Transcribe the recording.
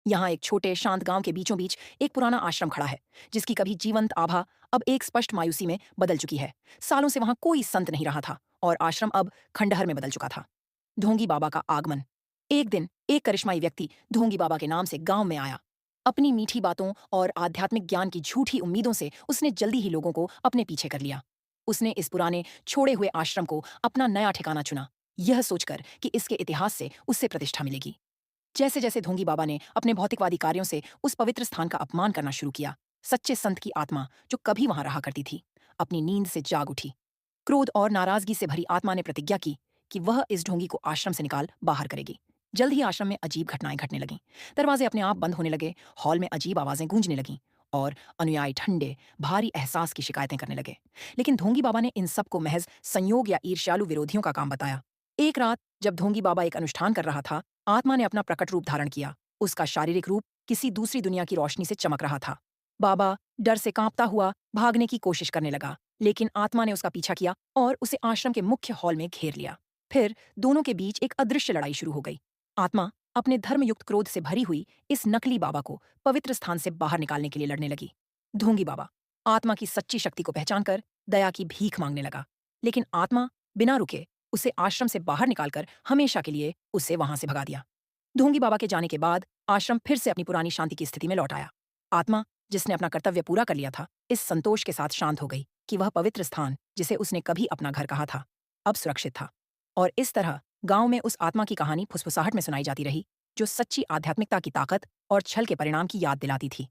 यहाँ एक छोटे शांत गांव के बीचों बीच एक पुराना आश्रम खड़ा है, जिसकी कभी जीवंत आभा अब एक स्पष्ट मायूसी में बदल चुकी है। सालों से वहां कोई संत नहीं रहा था और आश्रम अब खंडहर में बदल चुका था। ढोंगी बाबा का आगमन। एक दिन एक करिश्माई व्यक्ति ढोंगी बाबा के नाम से गांव में आया। अपनी मीठी बातों और आध्यात्मिक ज्ञान की झूठी उम्मीदों से उसने जल्दी ही लोगों को अपने पीछे कर लिया। उसने इस पुराने छोड़े हुए आश्रम को अपना नया ठिकाना चुना, यह सोचकर कि इसके इतिहास से उससे प्रतिष्ठा मिलेगी। जैसे जैसे ढोंगी बाबा ने अपने भौतिकवादी कार्यों से उस पवित्र स्थान का अपमान करना शुरू किया, सच्चे संत की आत्मा जो कभी वहां रहा करती थी, अपनी नींद से जाग उठी। क्रोध और नाराजगी से भरी आत्मा ने प्रतिज्ञा की कि वह इस ढोंगी को आश्रम से निकाल बाहर करेगी। जल्द ही आश्रम में अजीब घटनाएं घटने लगीं। दरवाजे अपने आप बंद होने लगे, हॉल में अजीब आवाजें गूंजने लगीं और अनुयायी ठंडे भारी एहसास की शिकायतें करने लगे। लेकिन ढोंगी बाबा ने इन सब को महज संयोग या ईर्ष्यालु विरोधियों का काम बताया। एक रात जब ढोंगी बाबा एक अनुष्ठान कर रहा था, आत्मा ने अपना प्रकट रूप धारण किया। उसका शारीरिक रूप किसी दूसरी दुनिया की रोशनी से चमक रहा था। बाबा डर से कांपता हुआ भागने की कोशिश करने लगा, लेकिन आत्मा ने उसका पीछा किया और उसे आश्रम के मुख्य हॉल में घेर लिया। फिर दोनों के बीच एक अदृश्य लड़ाई शुरू हो गई। आत्मा अपने धर्मयुक्त क्रोध से भरी हुई इस नकली बाबा को पवित्र स्थान से बाहर निकालने के लिए लड़ने लगी। ढोंगी बाबा आत्मा की सच्ची शक्ति को पहचानकर दया की भीख मांगने लगा, लेकिन आत्मा बिना रुके उसे आश्रम से बाहर निकालकर हमेशा के लिए उसे वहां से भगा दिया। ढोंगी बाबा के जाने के बाद आश्रम फिर से अपनी पुरानी शांति की स्थिति में लौट आया। आत्मा, जिसने अपना कर्तव्य पूरा कर लिया था, इस संतोष के साथ शांत हो गई कि वह पवित्र स्थान, जिसे उसने कभी अपना घर कहा था, अब सुरक्षित था। और इस तरह गांव में उस आत्मा की कहानी फुसफुसाहट में सुनाई जाती रही, जो सच्ची आध्यात्मिकता की ताकत और छल के परिणाम की याद दिलाती थी।